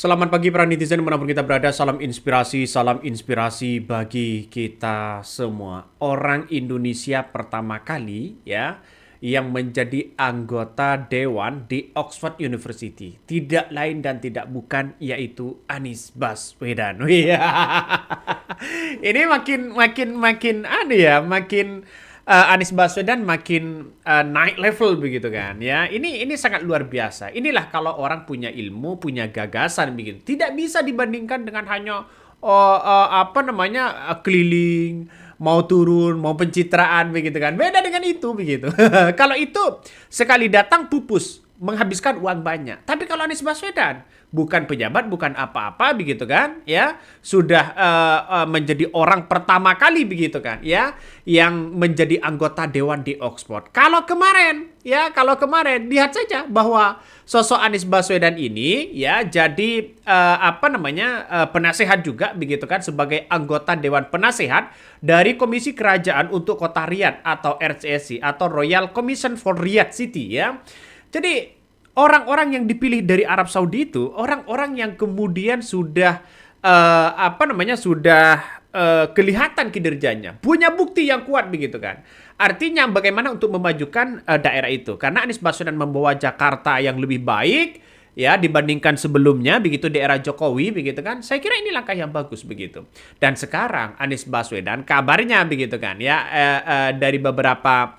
Selamat pagi para netizen dimanapun kita berada, salam inspirasi bagi kita semua. Orang Indonesia pertama kali ya yang menjadi anggota dewan di Oxford University. Tidak lain dan tidak bukan yaitu Anies Baswedan. Ini makin ada ya, makin Anies Baswedan makin naik level begitu kan ya. Ini sangat luar biasa. Inilah kalau orang punya ilmu, punya gagasan begitu. Tidak bisa dibandingkan dengan hanya keliling, mau turun, mau pencitraan begitu kan. Beda dengan itu begitu. Kalau itu sekali datang pupus, menghabiskan uang banyak. Tapi kalau Anies Baswedan bukan pejabat, bukan apa-apa begitu kan, ya sudah menjadi orang pertama kali begitu kan, ya yang menjadi anggota dewan di Oxford. Kalau kemarin lihat saja bahwa sosok Anies Baswedan ini ya jadi penasehat juga begitu kan sebagai anggota dewan penasehat dari Komisi Kerajaan untuk Kota Riyadh atau RCSC atau Royal Commission for Riyadh City ya. Jadi orang-orang yang dipilih dari Arab Saudi itu orang-orang yang kemudian sudah kelihatan kinerjanya, punya bukti yang kuat begitu kan. Artinya bagaimana untuk memajukan daerah itu? Karena Anies Baswedan membawa Jakarta yang lebih baik ya dibandingkan sebelumnya begitu di era Jokowi begitu kan. Saya kira ini langkah yang bagus begitu. Dan sekarang Anies Baswedan kabarnya begitu kan ya dari beberapa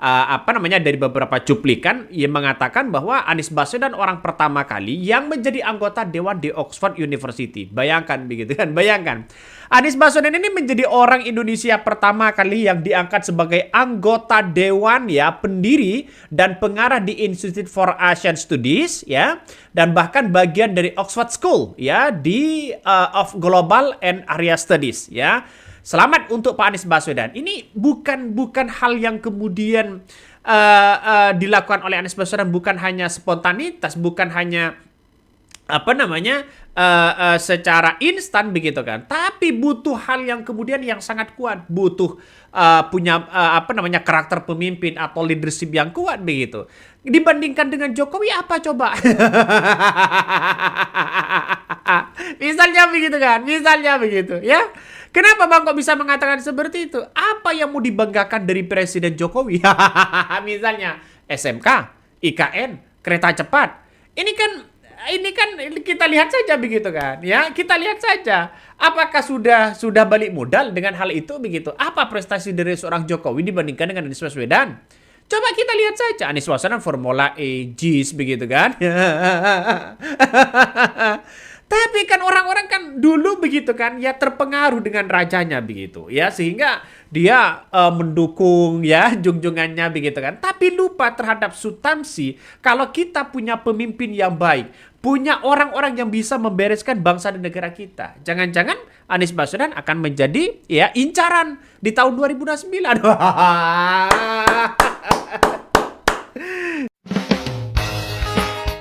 dari beberapa cuplikan yang mengatakan bahwa Anies Baswedan orang pertama kali yang menjadi anggota dewan di Oxford University. Bayangkan begitu kan, bayangkan. Anies Baswedan ini menjadi orang Indonesia pertama kali yang diangkat sebagai anggota dewan ya, pendiri dan pengarah di Institute for Asian Studies ya, dan bahkan bagian dari Oxford School ya di of Global and Area Studies ya. Selamat untuk Pak Anies Baswedan. Ini bukan hal yang kemudian dilakukan oleh Anies Baswedan, bukan hanya spontanitas, bukan hanya secara instan begitu kan. Tapi butuh hal yang kemudian yang sangat kuat, butuh punya karakter pemimpin atau leadership yang kuat begitu. Dibandingkan dengan Jokowi apa coba? Misalnya begitu ya. Kenapa Bang kok bisa mengatakan seperti itu? Apa yang mau dibanggakan dari Presiden Jokowi? Misalnya SMK, IKN, kereta cepat. Ini kan kita lihat saja begitu kan, ya kita lihat saja. Apakah sudah balik modal dengan hal itu begitu? Apa prestasi dari seorang Jokowi dibandingkan dengan Anies Baswedan? Coba kita lihat saja Anies Baswedan Formula E, JIS begitu kan. Tapi kan orang-orang kan dulu begitu kan ya terpengaruh dengan rajanya begitu ya sehingga dia mendukung ya junjungannya begitu kan. Tapi lupa terhadap substansi kalau kita punya pemimpin yang baik, punya orang-orang yang bisa membereskan bangsa dan negara kita. Jangan-jangan Anies Baswedan akan menjadi ya incaran di tahun 2009.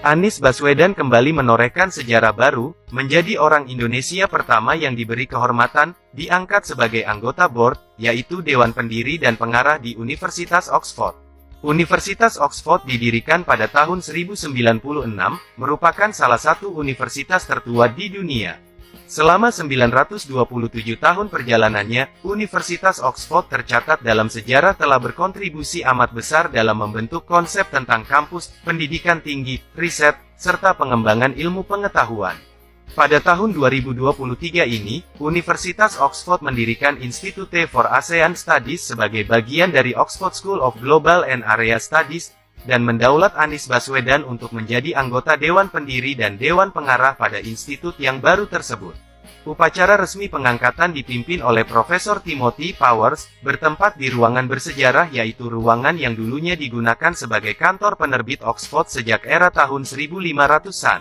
Anies Baswedan kembali menorehkan sejarah baru, menjadi orang Indonesia pertama yang diberi kehormatan, diangkat sebagai anggota board, yaitu Dewan Pendiri dan Pengarah di Universitas Oxford. Universitas Oxford didirikan pada tahun 1096, merupakan salah satu universitas tertua di dunia. Selama 927 tahun perjalanannya, Universitas Oxford tercatat dalam sejarah telah berkontribusi amat besar dalam membentuk konsep tentang kampus, pendidikan tinggi, riset, serta pengembangan ilmu pengetahuan. Pada tahun 2023 ini, Universitas Oxford mendirikan Institute for ASEAN Studies sebagai bagian dari Oxford School of Global and Area Studies, dan mendaulat Anies Baswedan untuk menjadi anggota Dewan Pendiri dan Dewan Pengarah pada institut yang baru tersebut. Upacara resmi pengangkatan dipimpin oleh Profesor Timothy Powers, bertempat di ruangan bersejarah yaitu ruangan yang dulunya digunakan sebagai kantor penerbit Oxford sejak era tahun 1500-an.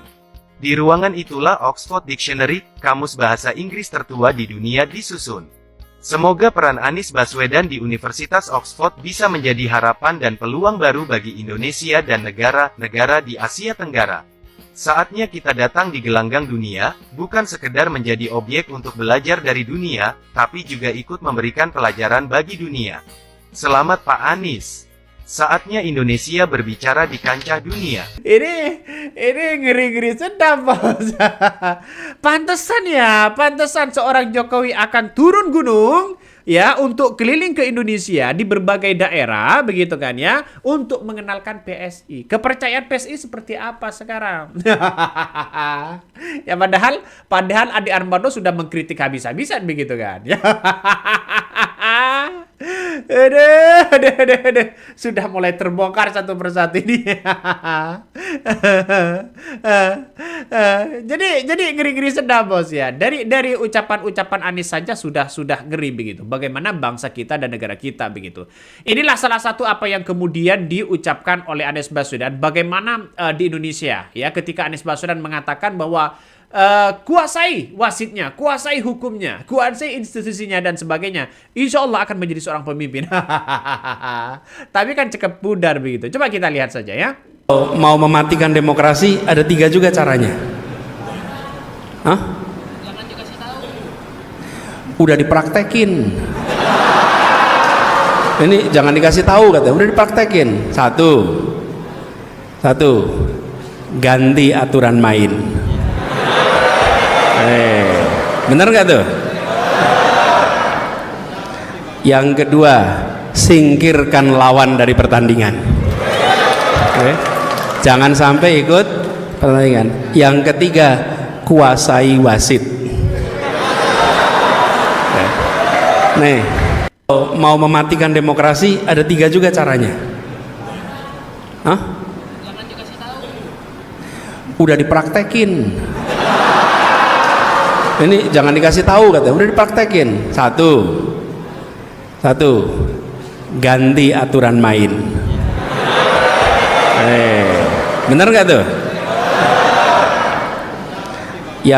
Di ruangan itulah Oxford Dictionary, kamus bahasa Inggris tertua di dunia disusun. Semoga peran Anies Baswedan di Universitas Oxford bisa menjadi harapan dan peluang baru bagi Indonesia dan negara-negara di Asia Tenggara. Saatnya kita datang di gelanggang dunia, bukan sekedar menjadi objek untuk belajar dari dunia, tapi juga ikut memberikan pelajaran bagi dunia. Selamat Pak Anies. Saatnya Indonesia berbicara di kancah dunia. Ini ngeri-ngeri sedap, bos. Pantesan seorang Jokowi akan turun gunung ya untuk keliling ke Indonesia di berbagai daerah begitu kan ya untuk mengenalkan PSI. Kepercayaan PSI seperti apa sekarang? Ya padahal Ade Armando sudah mengkritik habis-habisan begitu kan. Ya. Aduh. Sudah mulai terbongkar satu persatu ini. Jadi ngeri-ngeri sedap, bos ya. Dari ucapan-ucapan Anies saja sudah ngeri begitu. Bagaimana bangsa kita dan negara kita begitu. Inilah salah satu apa yang kemudian diucapkan oleh Anies Baswedan. Bagaimana di Indonesia ya ketika Anies Baswedan mengatakan bahwa kuasai wasitnya, kuasai hukumnya, kuasai institusinya dan sebagainya. Insya Allah akan menjadi seorang pemimpin. Tapi kan cukup pudar begitu. Coba kita lihat saja ya. Mau mematikan demokrasi ada 3 juga caranya. Hah? Jangan dikasih tahu. Udah dipraktekin. Ini jangan dikasih tahu katanya. Udah dipraktekin. Satu, ganti aturan main. Bener nggak tuh? Yang kedua, singkirkan lawan dari pertandingan. Jangan sampai ikut pertandingan. Yang ketiga, kuasai wasit. Nih, mau mematikan demokrasi ada 3 juga caranya. Hah? Jangan dikasih tahu. Udah dipraktekin. Ini jangan dikasih tahu katanya. Udah dipraktekin. Satu, ganti aturan main. Bener nggak tuh? Ya.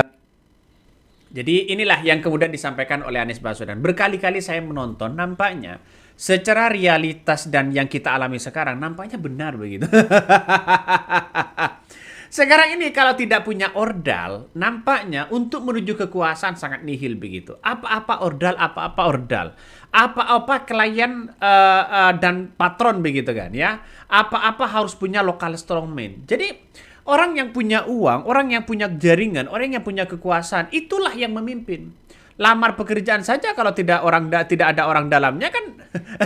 Jadi inilah yang kemudian disampaikan oleh Anies Baswedan. Berkali-kali saya menonton, nampaknya secara realitas dan yang kita alami sekarang nampaknya benar begitu. Sekarang ini kalau tidak punya ordal, nampaknya untuk menuju kekuasaan sangat nihil begitu. Apa-apa ordal. Apa-apa klien dan patron begitu kan ya. Apa-apa harus punya local strongman. Jadi orang yang punya uang, orang yang punya jaringan, orang yang punya kekuasaan, itulah yang memimpin. Lamar pekerjaan saja kalau tidak ada orang dalamnya kan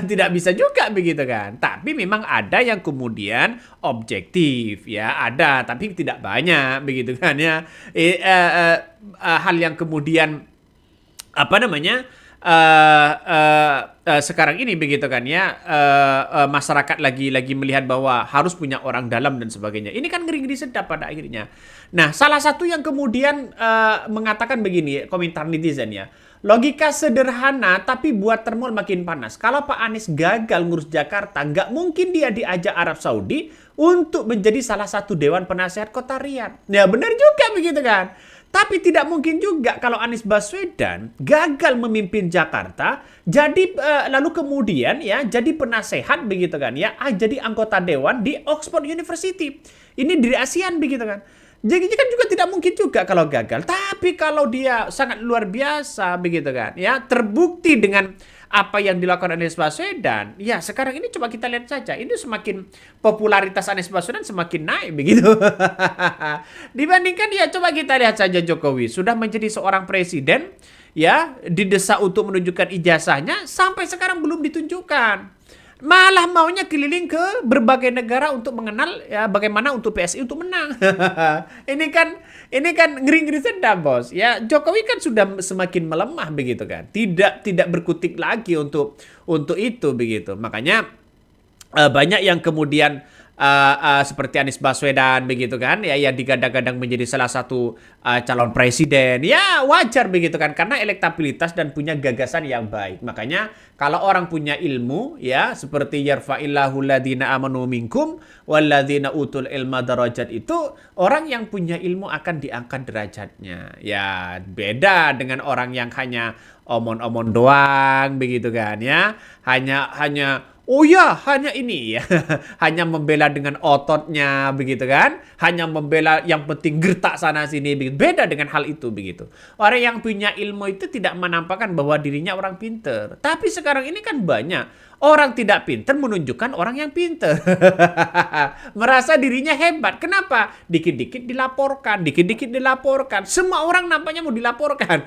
tidak bisa juga begitu kan. Tapi memang ada yang kemudian objektif ya, ada tapi tidak banyak begitu kan ya. Hal yang kemudian apa namanya sekarang ini begitu kan ya, masyarakat lagi melihat bahwa harus punya orang dalam dan sebagainya. Ini kan ngeri-ngeri sedap pada akhirnya. Nah, salah satu yang kemudian mengatakan begini, komentar netizen ya. Logika sederhana tapi buat termol makin panas. Kalau Pak Anies gagal ngurus Jakarta, nggak mungkin dia diajak Arab Saudi untuk menjadi salah satu Dewan Penasehat Kota Riyadh. Ya benar juga begitu kan. Tapi tidak mungkin juga kalau Anies Baswedan gagal memimpin Jakarta, jadi lalu kemudian ya jadi penasehat begitu kan ya, jadi anggota dewan di Oxford University. Ini dari ASEAN begitu kan. Jadi kan juga tidak mungkin juga kalau gagal. Tapi kalau dia sangat luar biasa begitu kan ya, terbukti dengan apa yang dilakukan Anies Baswedan, ya sekarang ini coba kita lihat saja, ini semakin popularitas Anies Baswedan semakin naik begitu. Dibandingkan ya coba kita lihat saja Jokowi sudah menjadi seorang presiden ya, didesak untuk menunjukkan ijazahnya sampai sekarang belum ditunjukkan. Malah maunya keliling ke berbagai negara untuk mengenal ya bagaimana untuk PSI untuk menang. Ini kan ngeri-ngeri sedap, bos. Ya Jokowi kan sudah semakin melemah begitu kan. Tidak berkutik lagi untuk itu begitu. Makanya banyak yang kemudian seperti Anies Baswedan begitu kan ya, yang digadang-gadang menjadi salah satu calon presiden, ya wajar begitu kan karena elektabilitas dan punya gagasan yang baik. Makanya kalau orang punya ilmu ya seperti yarfa'illahu ladina amanu minkum walladina utul ilma darajat, itu orang yang punya ilmu akan diangkat derajatnya. Ya beda dengan orang yang hanya omon-omon doang begitu kan ya, hanya Oh ya, hanya ini ya. Hanya membela dengan ototnya begitu kan. Hanya membela yang penting gertak sana sini begitu. Beda dengan hal itu begitu. Orang yang punya ilmu itu tidak menampakkan bahwa dirinya orang pinter. Tapi sekarang ini kan banyak orang tidak pinter menunjukkan orang yang pinter. Merasa dirinya hebat. Kenapa? Dikit-dikit dilaporkan, dikit-dikit dilaporkan. Semua orang nampaknya mau dilaporkan.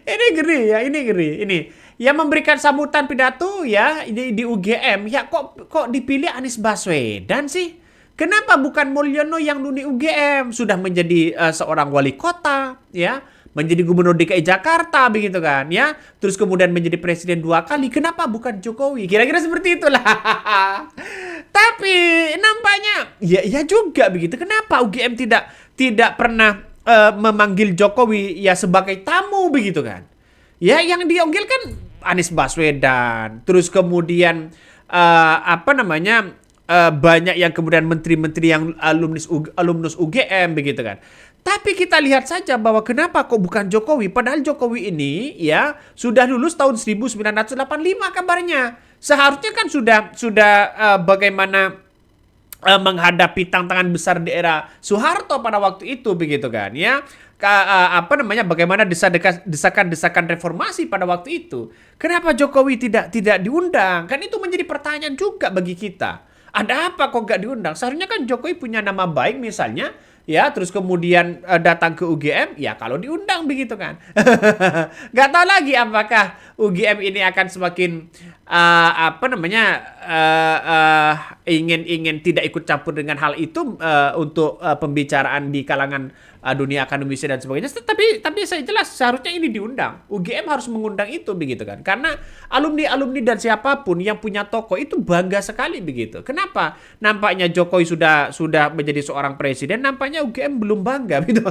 ini ngeri ya, ini ngeri. Ini yang memberikan sambutan pidato ya di UGM, ya kok dipilih Anies Baswedan sih? Kenapa bukan Mulyono yang dulu UGM sudah menjadi seorang wali kota ya, menjadi gubernur DKI Jakarta begitu kan ya, terus kemudian menjadi presiden 2 kali, kenapa bukan Jokowi? Kira-kira seperti itulah. Tapi nampaknya ya juga begitu. Kenapa UGM tidak pernah memanggil Jokowi ya sebagai tamu begitu kan? Ya, yang diunggil kan Anies Baswedan. Terus kemudian banyak yang kemudian menteri-menteri yang alumnus UGM begitu kan. Tapi kita lihat saja bahwa kenapa kok bukan Jokowi? Padahal Jokowi ini ya sudah lulus tahun 1985 kabarnya. Seharusnya kan sudah bagaimana menghadapi tantangan besar di era Soeharto pada waktu itu begitu kan ya. Bagaimana desakan-desakan reformasi pada waktu itu. Kenapa Jokowi tidak diundang? Kan itu menjadi pertanyaan juga bagi kita. Ada apa kok gak diundang? Seharusnya kan Jokowi punya nama baik misalnya, ya, terus kemudian datang ke UGM, ya kalau diundang begitu kan. Gak tahu lagi apakah UGM ini akan semakin ingin tidak ikut campur dengan hal itu untuk pembicaraan di kalangan dunia akademisi dan sebagainya. Tapi saya jelas seharusnya ini diundang. UGM harus mengundang itu begitu kan. Karena alumni dan siapapun yang punya toko itu bangga sekali begitu. Kenapa? Nampaknya Jokowi sudah menjadi seorang presiden, nampaknya UGM belum bangga gitu.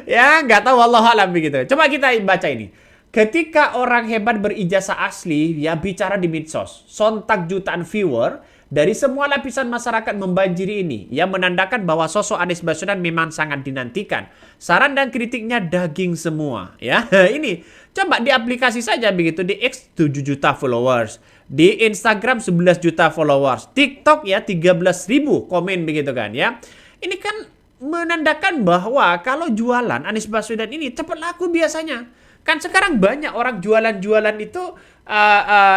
Ya, nggak tahu, wallahualam begitu. Coba kita baca ini. Ketika orang hebat berijazah asli ya bicara di medsos, sontak jutaan viewer dari semua lapisan masyarakat membanjiri ini, yang menandakan bahwa sosok Anies Baswedan memang sangat dinantikan. Saran dan kritiknya daging semua, ya. Ini coba di aplikasi saja begitu, di X 7 juta followers, di Instagram 11 juta followers, TikTok ya 13.000 komen begitu kan ya. Ini kan menandakan bahwa kalau jualan Anies Baswedan ini cepat laku biasanya. Kan sekarang banyak orang jualan-jualan itu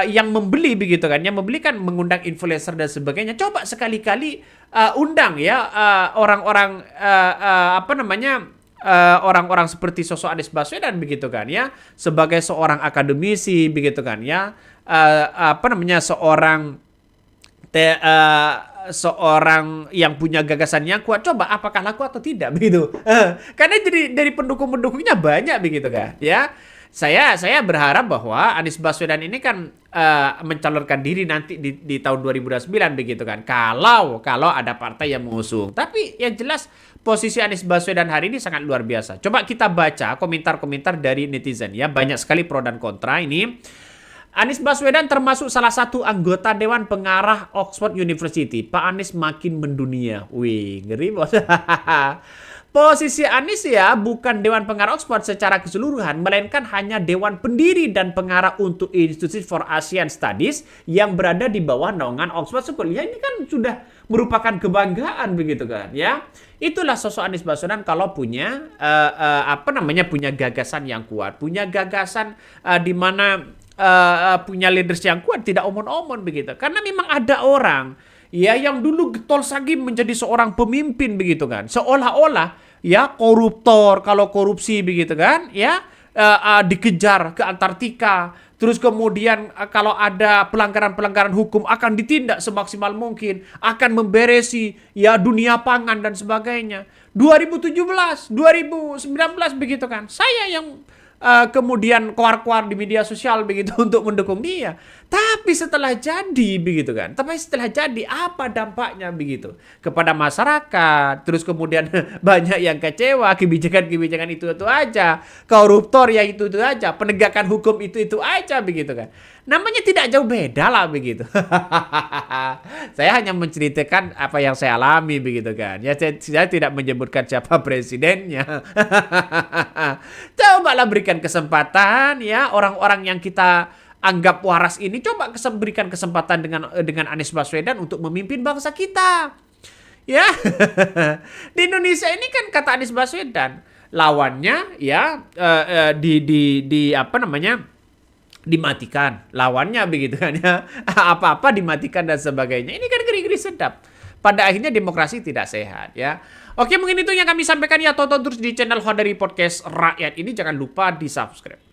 yang membeli begitu kan. Yang membeli kan mengundang influencer dan sebagainya. Coba sekali-kali undang ya orang-orang orang-orang seperti sosok Anies Baswedan begitu kan ya. Sebagai seorang akademisi begitu kan ya. Seorang yang punya gagasan yang kuat, coba apakah laku atau tidak begitu. Karena jadi dari pendukung-pendukungnya banyak begitu kan ya. Saya berharap bahwa Anies Baswedan ini kan mencalonkan diri nanti di tahun 2029 begitu kan. Kalau ada partai yang mengusung. Tapi yang jelas posisi Anies Baswedan hari ini sangat luar biasa. Coba kita baca komentar-komentar dari netizen ya. Banyak sekali pro dan kontra ini. Anies Baswedan termasuk salah satu anggota Dewan Pengarah Oxford University. Pak Anies makin mendunia. Wih, ngeri bos. Posisi Anies ya bukan Dewan Pengarah Oxford secara keseluruhan, melainkan hanya Dewan Pendiri dan Pengarah untuk Institute for Asian Studies yang berada di bawah naungan Oxford School. Ya ini kan sudah merupakan kebanggaan begitu kan ya. Itulah sosok Anies Baswedan kalau punya punya gagasan yang kuat, punya gagasan di mana punya leaders yang kuat, tidak omon-omon begitu. Karena memang ada orang ya yang dulu getol sagim menjadi seorang pemimpin begitu kan, seolah-olah ya koruptor, kalau korupsi begitu kan ya dikejar ke Antartika, terus kemudian kalau ada pelanggaran-pelanggaran hukum akan ditindak semaksimal mungkin, akan memberesi ya dunia pangan dan sebagainya. 2017, 2019 begitu kan, saya yang kemudian keluar-keluar di media sosial begitu untuk mendukung dia. Tapi setelah jadi begitu kan. Tapi setelah jadi apa dampaknya begitu kepada masyarakat. Terus kemudian banyak yang kecewa, kebijakan-kebijakan itu aja, koruptor ya itu aja, penegakan hukum itu aja begitu kan. Namanya tidak jauh beda lah begitu. Saya hanya menceritakan apa yang saya alami begitu kan. Ya saya tidak menyebutkan siapa presidennya. Cobalah berikan kesempatan ya orang-orang yang kita anggap waras ini, coba berikan kesempatan dengan Anies Baswedan untuk memimpin bangsa kita. Ya. Di Indonesia ini kan kata Anies Baswedan, lawannya ya di apa namanya? Dimatikan lawannya begitu kan ya, apa-apa dimatikan dan sebagainya. Ini kan geri-geri sedap. Pada akhirnya demokrasi tidak sehat ya. Oke, mungkin itu yang kami sampaikan ya. Tonton terus di channel Hodari Podcast Rakyat ini, jangan lupa di subscribe.